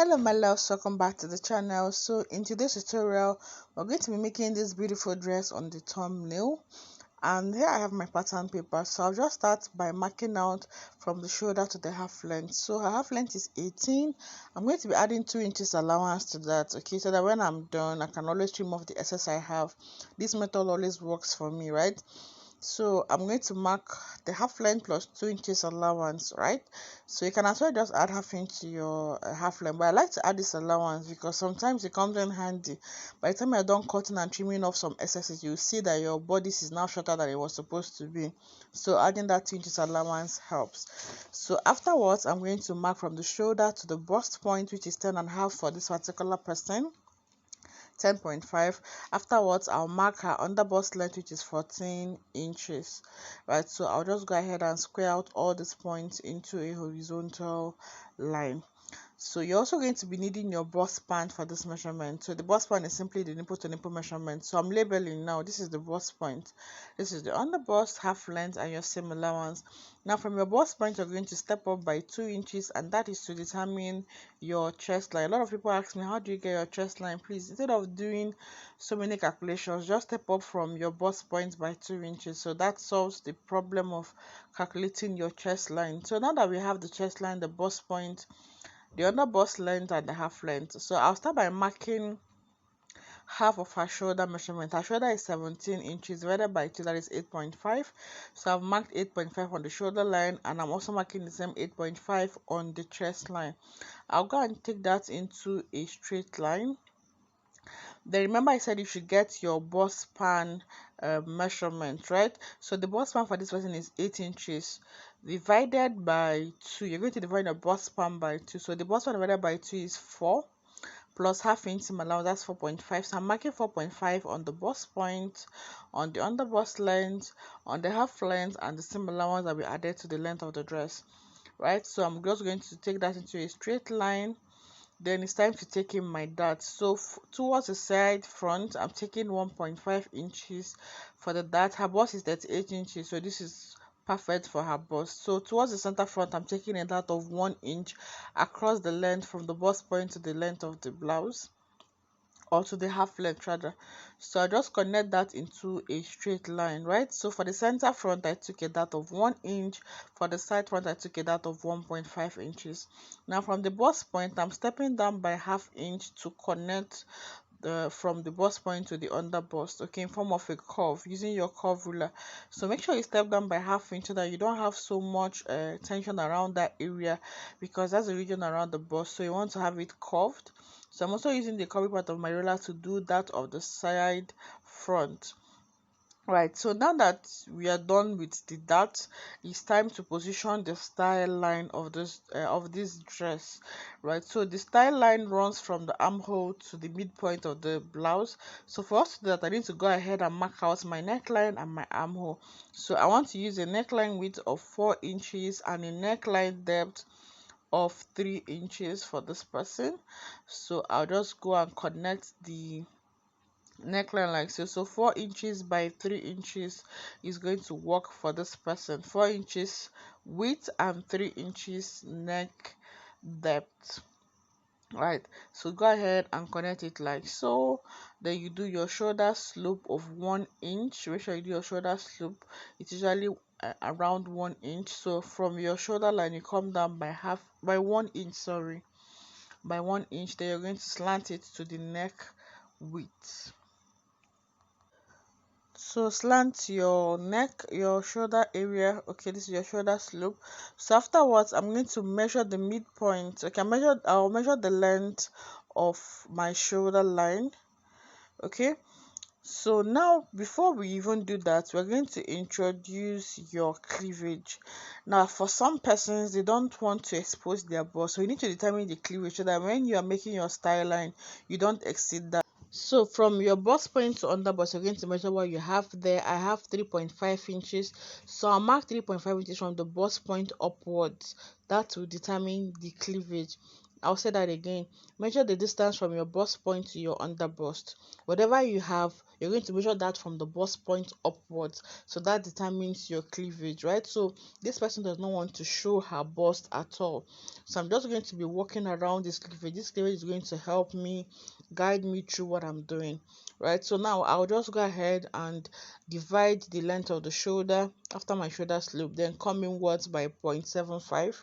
Hello my loves, welcome back to the channel. So in today's tutorial we're going to be making this beautiful dress on the thumbnail, and here I have my pattern paper. So I'll just start by marking out from the shoulder to the half length. So her half length is 18. I'm going to be adding 2 inches allowance to that, okay, so that when I'm done I can always trim off the excess I have. This method always works for me, right? So I'm going to mark the half length plus 2 inches allowance, right? So you can as well just add half inch to your half length, but I like to add this allowance because sometimes it comes in handy. By the time you're done cutting and trimming off some excesses, you see that your bodice is now shorter than it was supposed to be. So adding that 2 inches allowance helps. So afterwards, I'm going to mark from the shoulder to the bust point, which is 10.5 for this particular person. 10.5. Afterwards I'll mark her under bust length, which is 14 inches, right? So I'll just go ahead and square out all these points into a horizontal line. So you're also going to be needing your bust span for this measurement. So the bust span is simply the nipple to nipple measurement. So I'm labeling now. This is the bust point. This is the under bust, half length, and your seam allowance. Now from your bust point, you're going to step up by 2 inches, and that is to determine your chest line. A lot of people ask me, how do you get your chest line? Please, instead of doing so many calculations, just step up from your bust point by 2 inches. So that solves the problem of calculating your chest line. So now that we have the chest line, the bust point, the under bust length, and the half length, so I'll start by marking half of her shoulder measurement. Her shoulder is 17 inches divided by 2, that is 8.5. So I've marked 8.5 on the shoulder line, and I'm also marking the same 8.5 on the chest line. I'll go and take that into a straight line. Then remember I said you should get your bust span measurement, right? So the bust span for this person is 8 inches divided by 2. You're going to divide the bust span by 2. So the bust span divided by 2 is 4 plus half inch seam allowance, that's 4.5. So I'm marking 4.5 on the bust point, on the under bust length, on the half length, and the seam allowance that we added to the length of the dress, right? So I'm just going to take that into a straight line. Then it's time to take in my dart. So towards the side front, I'm taking 1.5 inches for the dart. Her bust is 38 inches, so this is perfect for her bust. So towards the center front, I'm taking a dart of 1 inch across the length from the bust point to the length of the blouse, or to the half length rather. So I just connect that into a straight line, right? So for the center front, I took a dart of 1 inch. For the side front, I took a dart of 1.5 inches. Now from the bust point, I'm stepping down by half inch to connect from the bust point to the under bust, okay, in form of a curve using your curve ruler. So make sure you step down by half inch so that you don't have so much tension around that area, because that's the region around the bust, so you want to have it curved. So I'm also using the curvy part of my ruler to do that of the side front. Right, so now that we are done with the dart, it's time to position the style line of this dress, right? So the style line runs from the armhole to the midpoint of the blouse. So for us to do that, I need to go ahead and mark out my neckline and my armhole. So I want to use a neckline width of 4 inches and a neckline depth of 3 inches for this person. So I'll just go and connect the neckline like so. So 4 inches by 3 inches is going to work for this person. 4 inches width and 3 inches neck depth, right? So go ahead and connect it like so. Then you do your shoulder slope of 1 inch. Make sure you do your shoulder slope. It's usually around 1 inch. So from your shoulder line, you come down by 1 inch, sorry, by 1 inch. Then you're going to slant it to the neck width. So slant your neck, your shoulder area, okay, this is your shoulder slope. So afterwards I'm going to measure the midpoint. Okay, I'll measure the length of my shoulder line, okay. So now before we even do that, we're going to introduce your cleavage. Now for some persons, they don't want to expose their bust, so you need to determine the cleavage so that when you are making your style line, you don't exceed that. So from your bust point to under bust, you're going to measure what you have there. I have 3.5 inches, so I'll mark 3.5 inches from the bust point upwards. That will determine the cleavage. I'll say that again. Measure the distance from your bust point to your under bust. Whatever you have, you're going to measure that from the bust point upwards. So that determines your cleavage, right? So this person does not want to show her bust at all. So I'm just going to be walking around this cleavage. This cleavage is going to help me guide me through what I'm doing, right? So now I'll just go ahead and divide the length of the shoulder after my shoulder slope, then come inwards by 0.75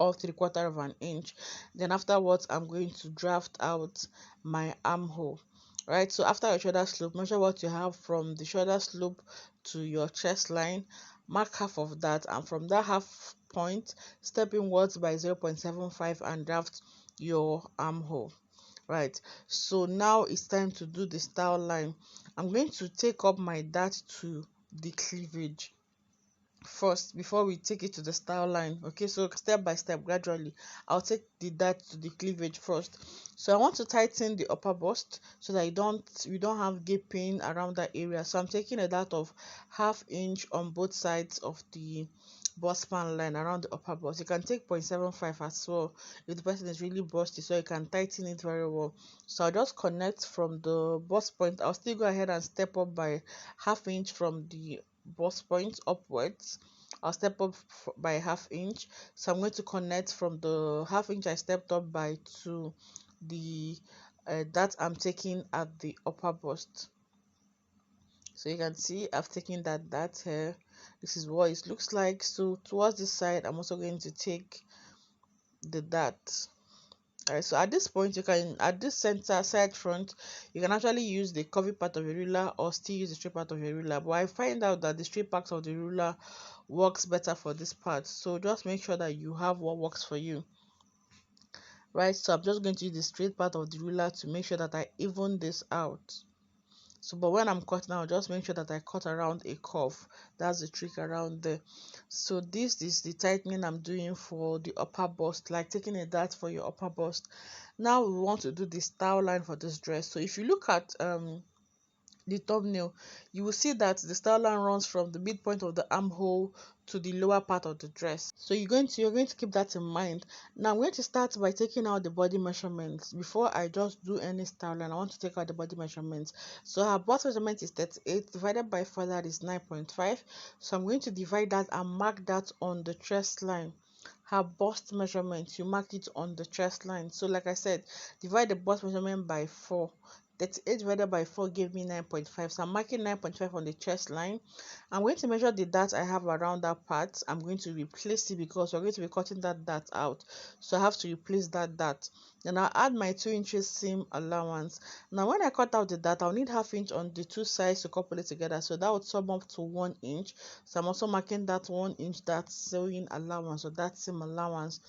or 3/4 of an inch. Then afterwards I'm going to draft out my armhole, right? So after your shoulder slope, measure what you have from the shoulder slope to your chest line, mark half of that, and from that half point step inwards by 0.75 and draft your armhole, right? So now it's time to do the style line. I'm going to take up my dart to the cleavage first before we take it to the style line. Okay, so step by step, gradually I'll take the dart to the cleavage first. So I want to tighten the upper bust so that you don't have gaping around that area. So I'm taking a dart of 1/2 inch on both sides of the bust span line around the upper bust. You can take 0.75 as well if the person is really busty, so you can tighten it very well. So I'll just connect from the bust point. I'll still go ahead and step up by 1/2 inch from the bust point upwards. I'll step up by 1/2 inch. So I'm going to connect from the 1/2 inch I stepped up by to the that I'm taking at the upper bust. So you can see I've taken that here. This is what it looks like. So towards this side, I'm also going to take the dart. Alright, so at this point, you can, at this center side front, you can actually use the curvy part of your ruler or still use the straight part of your ruler. But I find out that the straight part of the ruler works better for this part. So just make sure that you have what works for you. Right, so I'm just going to use the straight part of the ruler to make sure that I even this out. So but when I'm cutting, I'll just make sure that I cut around a curve. That's the trick around there. So this is the tightening I'm doing for the upper bust, like taking a dart for your upper bust. Now we want to do the style line for this dress. So if you look at the thumbnail, you will see that the style line runs from the midpoint of the armhole to the lower part of the dress. So you're going to keep that in mind. Now I'm going to start by taking out the body measurements. Before I just do any style line, I want to take out the body measurements. So her bust measurement is 38 divided by 4, that is 9.5. So I'm going to divide that and mark that on the chest line. Her bust measurement, you mark it on the chest line. So like I said, divide the bust measurement by 4. 38 divided by 4 gave me 9.5. So I'm marking 9.5 on the chest line. I'm going to measure the dart I have around that part. I'm going to replace it because we're going to be cutting that dart out. So I have to replace that dart. Then I'll add my 2 inches seam allowance. Now when I cut out the dart, I'll need 1/2 inch on the two sides to couple it together. So that would sum up to 1 inch. So I'm also marking that 1 inch, that sewing allowance or that seam allowance.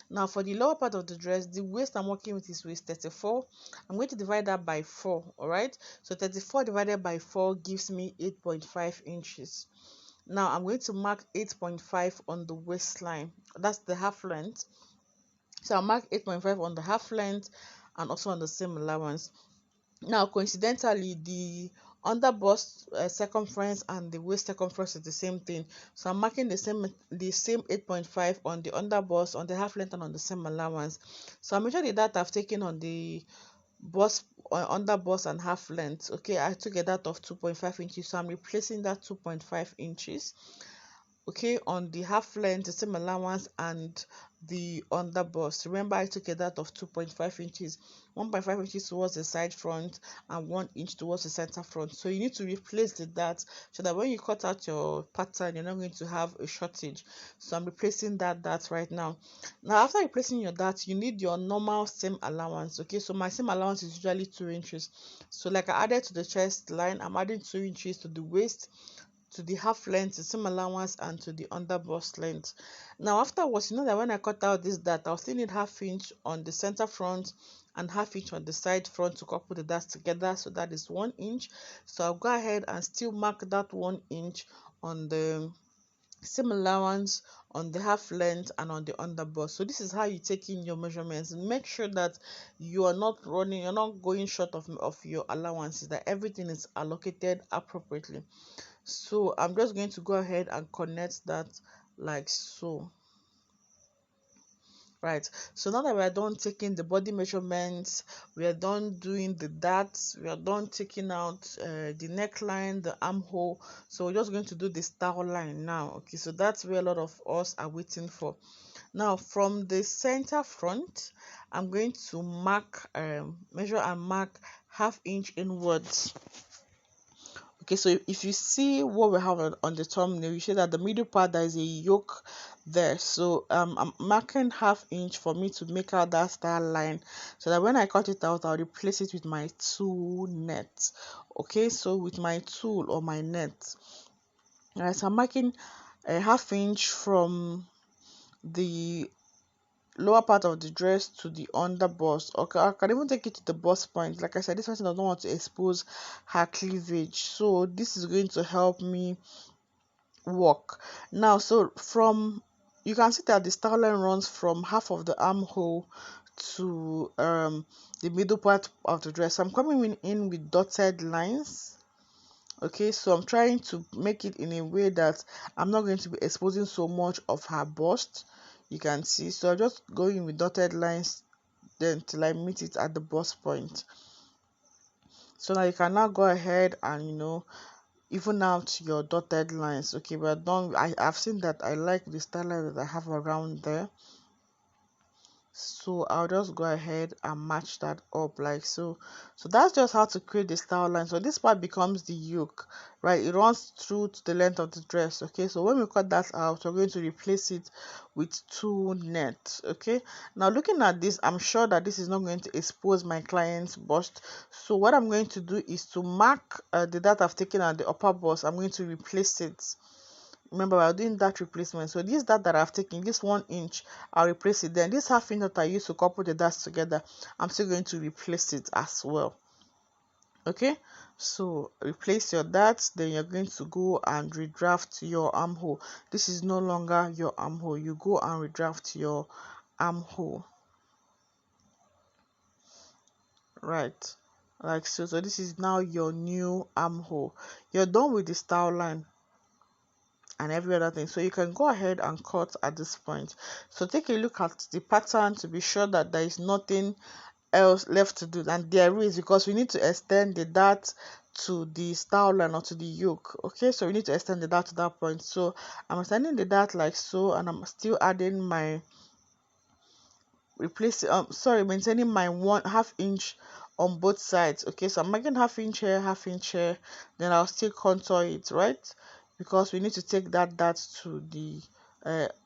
Now for the lower part of the dress, the waist I'm working with is waist 34. I'm going to divide that by 4. All right, so 34 divided by 4 gives me 8.5 inches. Now I'm going to mark 8.5 on the waistline. That's the half length. So I'll mark 8.5 on the half length and also on the seam allowance. Now coincidentally, the under bust circumference and the waist circumference is the same thing. So I'm marking the same 8.5 on the under bust, on the half length, and on the seam allowance. So I'm measuring the data I've taken on the bust, under bust and half length. Okay, I took a dart of 2.5 inches, so I'm replacing that 2.5 inches, okay, on the half length, the seam allowance, and the under bust. Remember, I took a dart of 2.5 inches, 1.5 inches towards the side front and 1 inch towards the center front. So you need to replace the dart so that when you cut out your pattern, you're not going to have a shortage. So I'm replacing that dart right now. Now after replacing your dart, you need your normal seam allowance. Okay, so my seam allowance is usually 2 inches. So like I added to the chest line, I'm adding 2 inches to the waist, to the half length, the seam allowance, and to the under bust length. Now afterwards, you know that when I cut out this dart, I'll still need 1/2 inch on the center front and 1/2 inch on the side front to couple the darts together. So that is 1 inch. So I'll go ahead and still mark that 1 inch on the seam allowance, on the half length, and on the under bust. So this is how you take in your measurements. Make sure that you are not running, you're not going short of your allowances, that everything is allocated appropriately. So I'm just going to go ahead and connect that like so. right? So now that we are done taking the body measurements, we are done doing the darts, we are done taking out the neckline, the armhole. So we're just going to do the style line now. Okay, so that's where a lot of us are waiting for. Now from the center front, I'm going to mark measure and mark half inch inwards. Okay, so if you see what we have on the thumbnail, you see that the middle part there is a yoke there. So I'm marking half inch for me to make out that style line, so that when I cut it out, I'll replace it with my tool net. Okay, so with my tool or my net. Alright, so I'm marking a half inch from the lower part of the dress to the under bust. Okay, I can even take it to the bust point. Like I said, this person does not want to expose her cleavage, so this is going to help me work. Now, so from, you can see that the style line runs from half of the armhole to the middle part of the dress. I'm coming in with dotted lines. Okay, so I'm trying to make it in a way that I'm not going to be exposing so much of her bust. You can see, so I'm just going with dotted lines then till I meet it at the bust point. So now you can now go ahead and even out your dotted lines. Okay, we're done. I've seen that I like the style line that I have around there, so I'll just go ahead and match that up like so. So that's just how to create the style line. So this part becomes the yoke, right? It runs through to the length of the dress. Okay, so when we cut that out, we're going to replace it with two net. Okay, now looking at this, I'm sure that this is not going to expose my client's bust. So what I'm going to do is to mark the dart I've taken at the upper bust. I'm going to replace it. Remember, we're doing that replacement. So this dart that I've taken, this 1 inch, I'll replace it. Then this half inch that I used to couple the darts together, I'm still going to replace it as well. Okay, so replace your darts, then you're going to go and redraft your armhole. This is no longer your armhole. You go and redraft your armhole, right? Like so. So this is now your new armhole. You're done with the style line and every other thing, so you can go ahead and cut at this point. So take a look at the pattern to be sure that there is nothing else left to do, and there is, because we need to extend the dart to the style line or to the yoke. Okay, so we need to extend the dart to that point. So I'm extending the dart like so, and I'm still adding my maintaining my 1/2 inch on both sides. Okay, so I'm making half inch here, half inch here, then I'll still contour it, right? Because we need to take that dart to the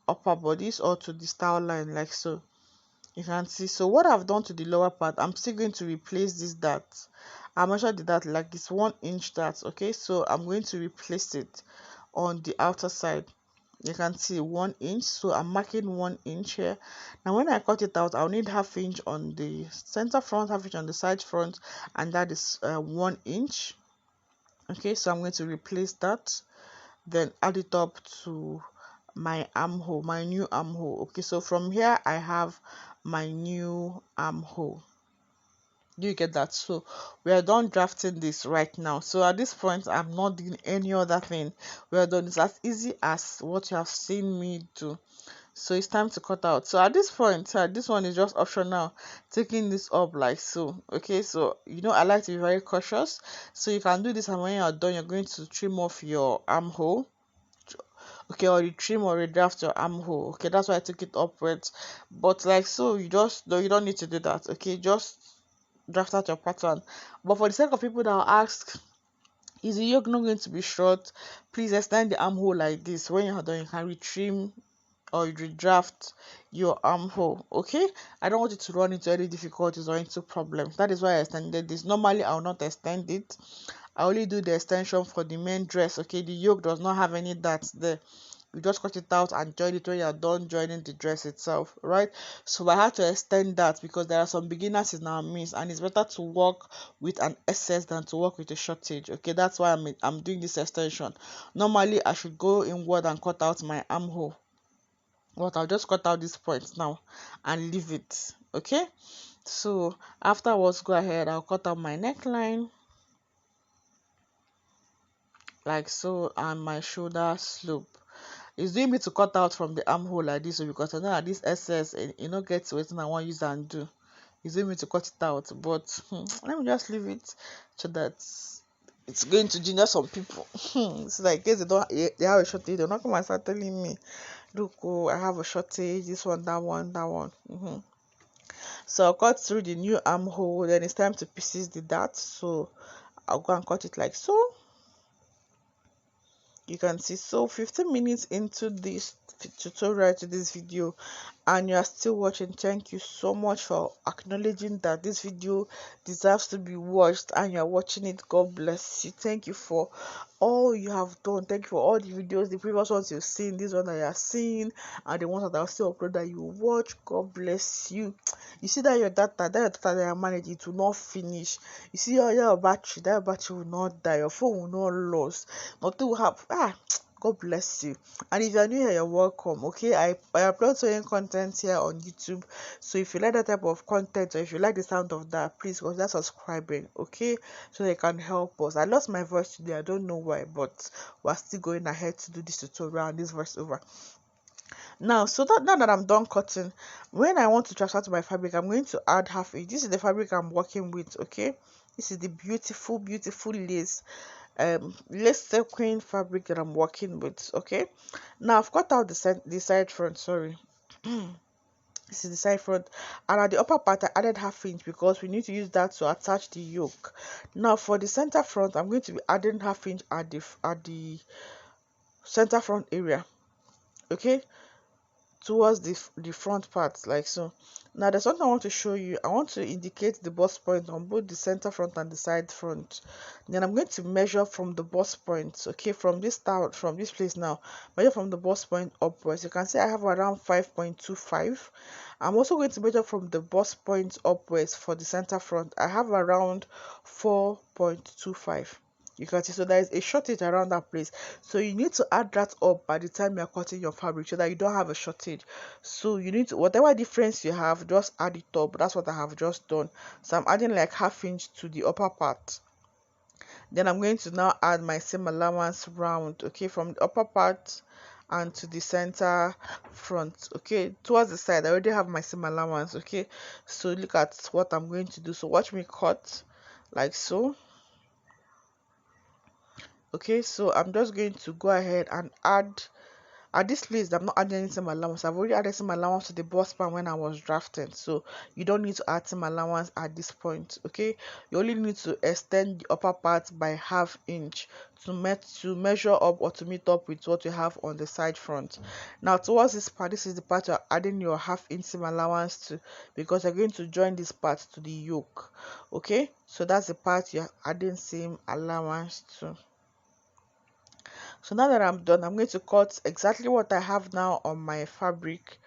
upper bodice or to the style line like so. You can see, so what I've done to the lower part, I'm still going to replace this dart. I measured the dart like it's 1 inch dart. Okay, so I'm going to replace it on the outer side. You can see 1 inch, so I'm marking 1 inch here. Now when I cut it out, I'll need half inch on the center front, half inch on the side front, and that is 1 inch. Okay, so I'm going to replace that, then add it up to my armhole, my new armhole. Okay, so from here I have my new armhole. Do you get that? So we are done drafting this right now. So at this point, I'm not doing any other thing. We are done. It's as easy as what you have seen me do. So it's time to cut out. So at this point, this one is just optional, taking this up like so. Okay, so I like to be very cautious, so you can do this, and when you're done, you're going to trim off your armhole. Okay, or you trim or redraft your armhole. Okay, that's why I took it upwards, but like so, you don't need to do that. Okay, just draft out your pattern. But for the sake of people that will ask, is the yoke not going to be short, please extend the armhole like this. When you're done, you can retrim or you redraft your armhole. Okay, I don't want you to run into any difficulties or into problems. That is why I extended this. Normally I will not extend it. I only do the extension for the main dress. Okay, the yoke does not have any darts there. You just cut it out and join it when you're done joining the dress itself, right? So I had to extend that because there are some beginners in our midst, and it's better to work with an excess than to work with a shortage. Okay, that's why I'm doing this extension. Normally I should go inward and cut out my armhole, but I'll just cut out this point now and leave it. Okay, so afterwards, go ahead, I'll cut out my neckline like so, and my shoulder slope. it's doing me to cut out from the armhole like this, so because I know that this excess and you know gets wetin I want use and do. It's doing me to cut it out, but let me just leave it so that it's going to ginger some people. It's like, in case they have a shortage, they're not come and start telling me, look, oh, I have a shortage, this one, that one, that one. So I'll cut through the new armhole, then it's time to pieces the dart. So I'll go and cut it like so. You can see, so 15 minutes into this tutorial, to this video, and you are still watching, thank you so much for acknowledging that this video deserves to be watched and you're watching it. God bless you. Thank you for all you have done. Thank you for all the videos, the previous ones you've seen, this one that you are seeing, and the ones that I'll still upload that you watch. God bless you. You see that your data that you manage, it will not finish. You see your battery, that your battery will not die, your phone will not lose, nothing will happen. God bless you. And if you're new here, you're welcome. Okay, I upload certain content here on YouTube, so if you like that type of content, or if you like the sound of that, please consider subscribing, okay, so they can help us. I lost my voice today, I don't know why, but we're still going ahead to do this tutorial and this voiceover now. So that now that I'm done cutting, when I want to transfer to my fabric, I'm going to add half inch. This is the fabric I'm working with, okay. This is the beautiful lace sequin fabric that I'm working with, okay. Now I've cut out the side front, sorry. This is the side front, and at the upper part I added half inch because we need to use that to attach the yoke. Now for the center front, I'm going to be adding half inch at the center front area, okay, towards the front part like so. Now there's something I want to show you. I want to indicate the bust point on both the center front and the side front. Then I'm going to measure from the bust point, okay, from this place. Now measure from the bust point upwards. You can see I have around 5.25. I'm also going to measure from the bust point upwards for the center front. I have around 4.25. You can see, so there is a shortage around that place, so you need to add that up by the time you're cutting your fabric so that you don't have a shortage. So you need to, whatever difference you have, just add it up. That's what I have just done. So I'm adding like half inch to the upper part. Then I'm going to now add my seam allowance round, okay, from the upper part and to the center front, okay, towards the side. I already have my seam allowance, okay. So look at what I'm going to do. So watch me cut like so. Okay, so I'm just going to go ahead and add, at this place I'm not adding any seam allowance. I've already added seam allowance to the bust span when I was drafting, so you don't need to add seam allowance at this point, okay. You only need to extend the upper part by half inch to measure up or to meet up with what you have on the side front. Now towards this part, this is the part you're adding your half inch seam allowance to, because you're going to join this part to the yoke, okay. So that's the part you're adding seam allowance to. So now that I'm done, I'm going to cut exactly what I have now on my fabric,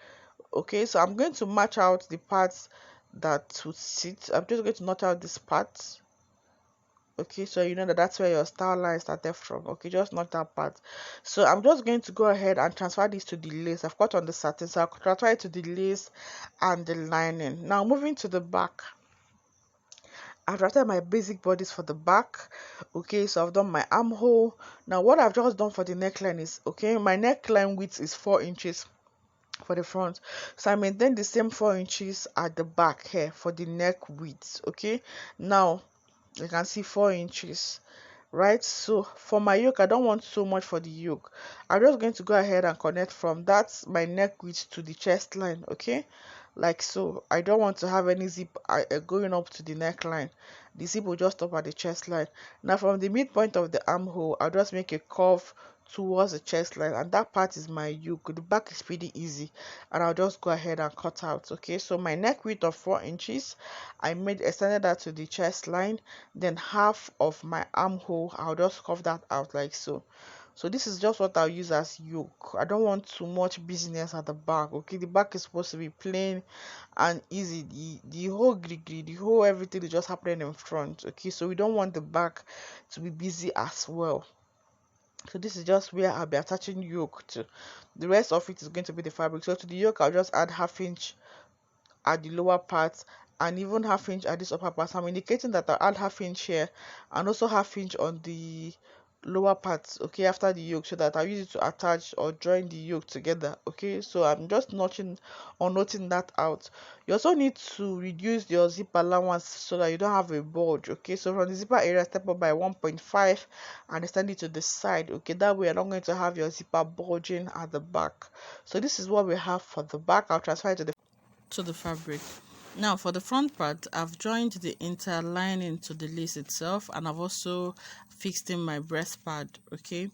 okay. So I'm going to match out the parts that would sit. I'm just going to notch out this part, okay, so you know that that's where your style line started from, okay. Just not that part. So I'm just going to go ahead and transfer this to the lace. I've cut on the satin, so I'll transfer it to the lace and the lining. Now moving to the back, I've drafted my basic bodice for the back, okay. So I've done my armhole. Now what I've just done for the neckline is, okay, my neckline width is 4 inches for the front, so I maintain the same 4 inches at the back here for the neck width, okay. Now you can see 4 inches, right? So for my yoke, I don't want so much for the yoke. I'm just going to go ahead and connect from that's my neck width to the chest line, okay, like so. I don't want to have any zip going up to the neckline. The zip will just stop at the chest line. Now from the midpoint of the armhole, I'll just make a curve towards the chest line, and that part is my yoke. The back is pretty easy, and I'll just go ahead and cut out, okay. So my neck width of 4 inches, I extended that to the chest line. Then half of my armhole, I'll just curve that out like so. So this is just what I'll use as yoke. I don't want too much business at the back, okay. The back is supposed to be plain and easy. The whole the whole everything is just happening in front, okay. So we don't want the back to be busy as well. So this is just where I'll be attaching yoke to. The rest of it is going to be the fabric. So to the yoke, I'll just add half inch at the lower part and even half inch at this upper part. So I'm indicating that I'll add half inch here and also half inch on the lower part, okay, after the yoke, so that I'll use it to attach or join the yoke together. Okay, so I'm just notching or noting that out. You also need to reduce your zip allowance so that you don't have a bulge. Okay, so from the zipper area, step up by 1.5 and extend it to the side. Okay, that way you're not going to have your zipper bulging at the back. So this is what we have for the back. I'll transfer it to the fabric. Now for the front part, I've joined the interlining to the lace itself, and I've also fixed in my breast pad, okay,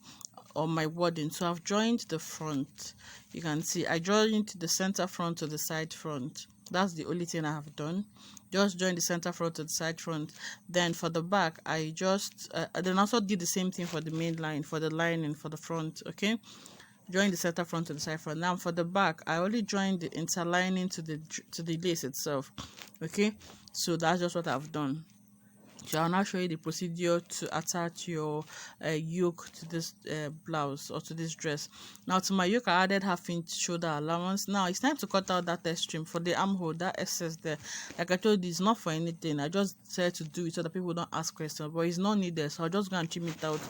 on my wadding. So I've joined the front. You can see I joined the center front to the side front. That's the only thing I have done. Just join the center front to the side front. Then for the back, I just then also did the same thing for the main line, for the lining for the front. Okay, join the center front to the side front. Now for the back, I only joined the interlining to the lace itself. Okay, so that's just what I've done. So I'll now show you the procedure to attach your yoke to this blouse or to this dress. Now to my yoke, I added 1/2 inch shoulder allowance. Now it's time to cut out that extreme for the armhole, that excess there. Like I told you, it's not for anything. I just said to do it so that people don't ask questions, but it's not needed. So I'll just go and trim it out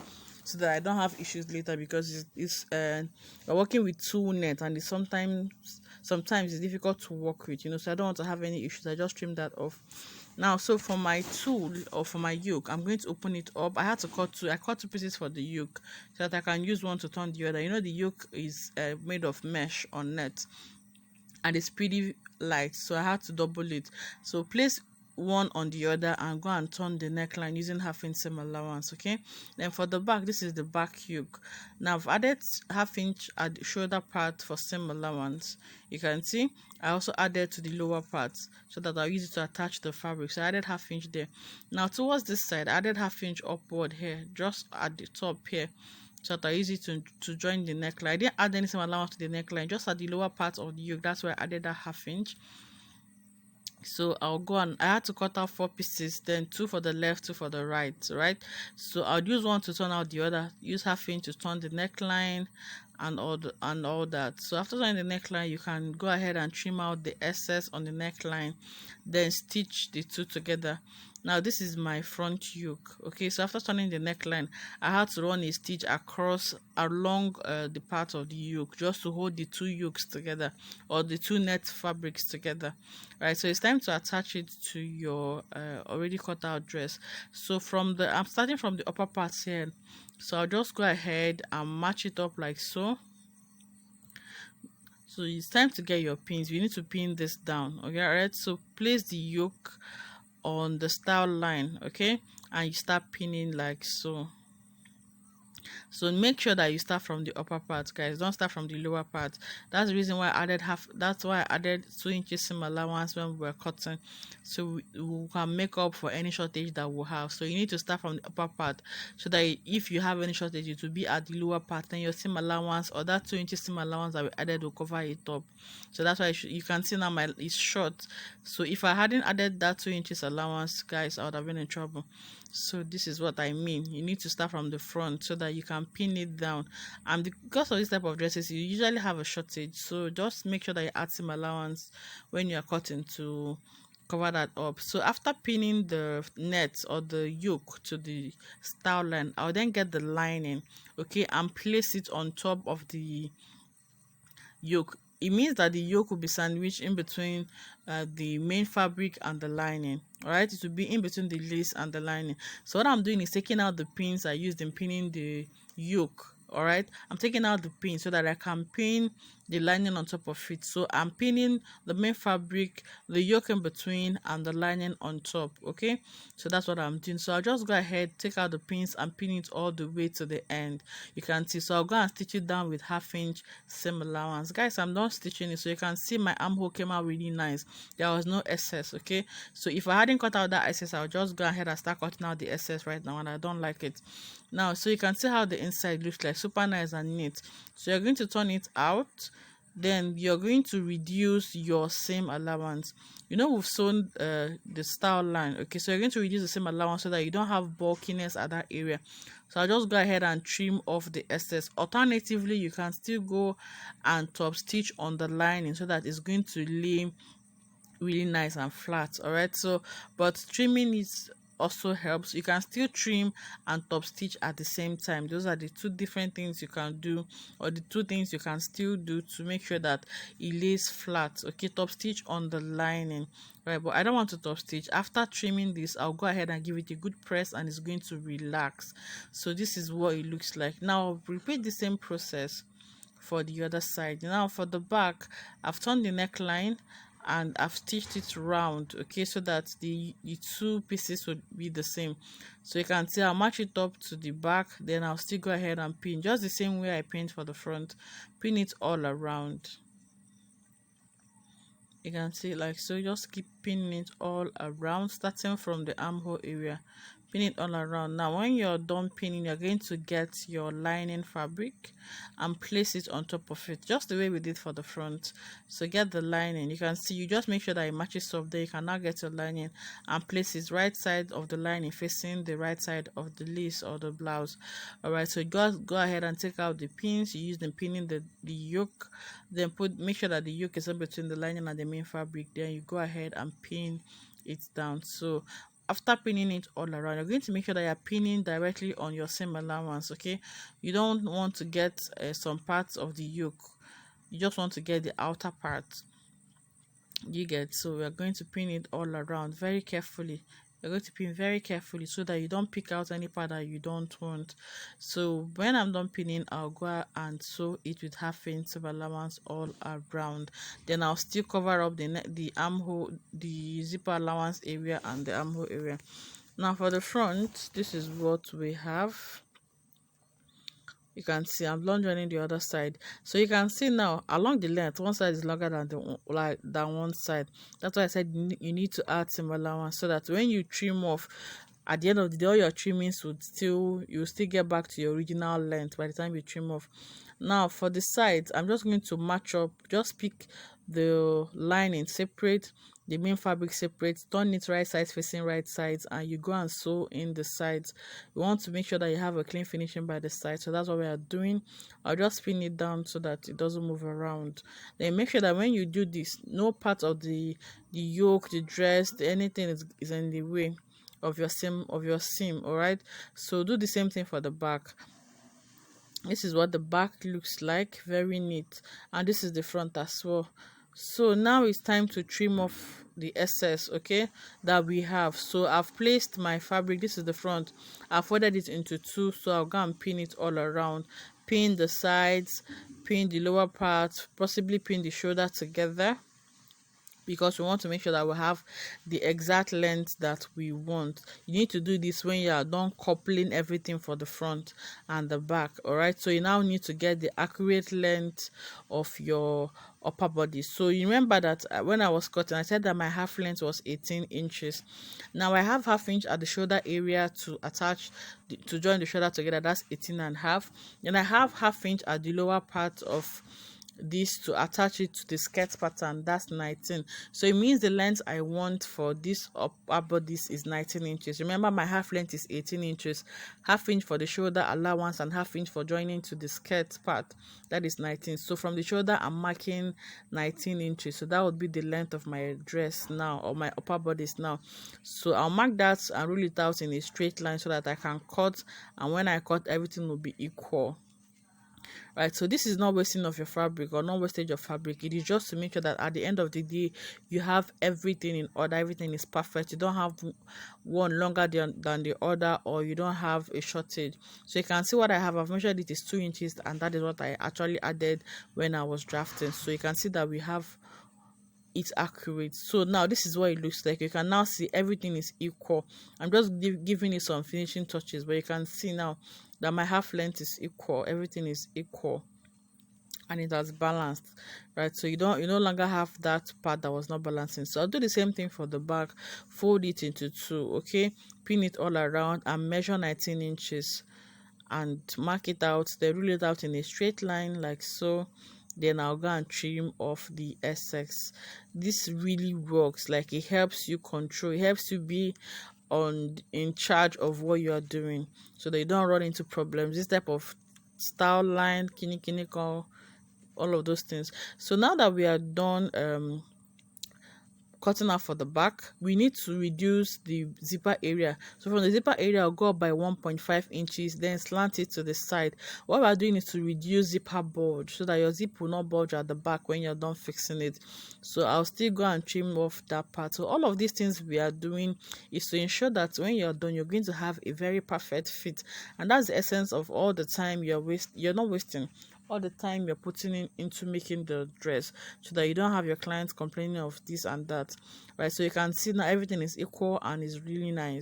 so that I don't have issues later, because we're working with tool net, and it's sometimes it's difficult to work with, so I don't want to have any issues. I just trim that off. Now, so for my tool or for my yoke, I'm going to open it up. I cut two pieces for the yoke so that I can use one to turn the other. The yoke is made of mesh or net, and it's pretty light, so I had to double it. So place one on the other and go and turn the neckline using 1/2 inch seam allowance. Okay, then for the back, this is the back yoke. Now I've added 1/2 inch at the shoulder part for seam allowance. You can see I also added to the lower part so that I'll use it to attach the fabric. So I added 1/2 inch there. Now towards this side, I added 1/2 inch upward here, just at the top here, so that I use it to join the neckline. I didn't add any seam allowance to the neckline, just at the lower part of the yoke. That's where I added that 1/2 inch. So I'll go on. I had to cut out 4 pieces, then 2 for the left, 2 for the right. So I'll use one to turn out the other, use 1/2 inch to turn the neckline and all that. So after turning the neckline, you can go ahead and trim out the excess on the neckline, then stitch the two together. Now this is my front yoke. Okay, so after turning the neckline, I had to run a stitch along the part of the yoke, just to hold the two yokes together, or the two net fabrics together. Right, so it's time to attach it to your already cut out dress. So I'm starting from the upper part here, so I'll just go ahead and match it up like so. So it's time to get your pins. You need to pin this down. Okay, all right, so place the yoke on the style line, okay, and you start pinning like so. So make sure that you start from the upper part, guys. Don't start from the lower part. That's the reason why I added that's why I added 2 inches seam allowance when we were cutting, so we can make up for any shortage that we'll have. So you need to start from the upper part, so that if you have any shortage, it will be at the lower part, then your seam allowance, or that 2 inches seam allowance that we added, will cover it up. So that's why you can see now it's short. So if I hadn't added that 2 inches allowance, guys, I would have been in trouble. So this is what I mean. You need to start from the front so that you can pin it down. And because of this type of dresses, you usually have a shortage, so just make sure that you add some allowance when you are cutting to cover that up. So after pinning the net or the yoke to the style line, I'll then get the lining, okay, and place it on top of the yoke. It means that the yoke will be sandwiched in between the main fabric and the lining. All right, it will be in between the lace and the lining. So what I'm doing is taking out the pins I used in pinning the yoke. All right, I'm taking out the pin so that I can pin the lining on top of it. So I'm pinning the main fabric, the yoke in between, and the lining on top. Okay, so that's what I'm doing. So I'll just go ahead, take out the pins and pin it all the way to the end. You can see. So I'll go and stitch it down with 1/2 inch seam allowance. Guys, I'm done stitching it, so you can see my armhole came out really nice. There was no excess. Okay, so if I hadn't cut out that excess, I'll just go ahead and start cutting out the excess right now, and I don't like it. Now, so you can see how the inside looks like, super nice and neat. So you're going to turn it out, then you're going to reduce your seam allowance. We've sewn the style line, okay, so you're going to reduce the seam allowance so that you don't have bulkiness at that area. So I'll just go ahead and trim off the excess. Alternatively, you can still go and top stitch on the lining so that it's going to lay really nice and flat. All right, so but trimming is also helps. You can still trim and top stitch at the same time. Those are the two different things you can do, or the two things you can still do to make sure that it lays flat. Okay, top stitch on the lining, right? But I don't want to top stitch. After trimming this, I'll go ahead and give it a good press, and it's going to relax. So this is what it looks like. Now repeat the same process for the other side. Now for the back, I've turned the neckline and I've stitched it round, okay, so that the two pieces would be the same. So you can see I'll match it up to the back, then I'll still go ahead and pin just the same way I pinned for the front. Pin it all around. You can see like so. Just keep pinning it all around, starting from the armhole area. Pin it all around. Now when you're done pinning, you're going to get your lining fabric and place it on top of it, just the way we did for the front. So get the lining. You can see, you just make sure that it matches up there. You can now get your lining and place it right side of the lining facing the right side of the lace or the blouse. All right, so go ahead and take out the pins. You use them pinning the yoke, then make sure that the yoke is in between the lining and the main fabric. Then you go ahead and pin it down. So after pinning it all around, you're going to make sure that you're pinning directly on your seam allowance. Okay, you don't want to get some parts of the yoke, you just want to get the outer part, you get. So we're going to pin it all around very carefully. You're going to pin very carefully so that you don't pick out any part that you don't want. So when I'm done pinning, I'll go and sew it with half-inch seam allowance all around. Then I'll still cover up the armhole, the zipper allowance area and the armhole area. Now for the front, this is what we have. You can see I'm long joining the other side, so you can see now along the length, one side is longer than than one side. That's why I said you need to add seam allowance, so that when you trim off, at the end of the day, all your trimmings would you'll still get back to your original length by the time you trim off. Now for the sides, I'm just going to match up, just pick the lining separate, the main fabric separate, turn it right sides facing right sides, and you go and sew in the sides. You want to make sure that you have a clean finishing by the side, so that's what we are doing. I'll just pin it down so that it doesn't move around. Then make sure that when you do this, no part of the yoke, the dress, anything is in the way of your seam. All right, so do the same thing for the back. This is what the back looks like, very neat, and this is the front as well. So now it's time to trim off the excess, okay, that we have. So I've placed my fabric, this is the front, I've folded it into two, so I'll go and pin it all around. Pin the sides, pin the lower part, possibly pin the shoulder together, because we want to make sure that we have the exact length that we want. You need to do this when you are done coupling everything for the front and the back. All right, so you now need to get the accurate length of your upper body. So you remember that when I was cutting, I said that my half length was 18 inches. Now I have half inch at the shoulder area to attach to join the shoulder together, that's 18.5. Then I have half inch at the lower part of this to attach it to the skirt pattern, that's 19. So it means the length I want for this upper bodice is 19 inches. Remember, my half length is 18 inches, half inch for the shoulder allowance and half inch for joining to the skirt part, that is 19. So from the shoulder I'm marking 19 inches, so that would be the length of my dress now, or my upper bodice now. So I'll mark that and rule it out in a straight line so that I can cut, and when I cut, everything will be equal. Right, so this is not wasting of your fabric or not wastage of fabric. It is just to make sure that at the end of the day you have everything in order, everything is perfect. You don't have one longer than the other, or you don't have a shortage. So you can see what I have. I've measured it is 2 inches, and that is what I actually added when I was drafting. So you can see that we have it's accurate. So now this is what it looks like. You can now see everything is equal. I'm just giving it some finishing touches, but you can see now that my half length is equal, everything is equal, and it has balanced, right? So you no longer have that part that was not balancing. So I'll do the same thing for the back. Fold it into two, okay, pin it all around and measure 19 inches and mark it out. Then rule it out in a straight line like so. Then I'll go and trim off the excess. This really works, like it helps you control, it helps you be in charge of what you are doing, so that you don't run into problems. This type of style line, kini all of those things. So now that we are done cutting out for the back, we need to reduce the zipper area. So from the zipper area, I'll go up by 1.5 inches, then slant it to the side. What we're doing is to reduce zipper bulge so that your zip will not bulge at the back when you're done fixing it. So I'll still go and trim off that part. So all of these things we are doing is to ensure that when you're done, you're going to have a very perfect fit. And that's the essence of all the time you're not wasting all the time you're putting into making the dress, so that you don't have your clients complaining of this and that, right? So you can see now everything is equal and is really nice.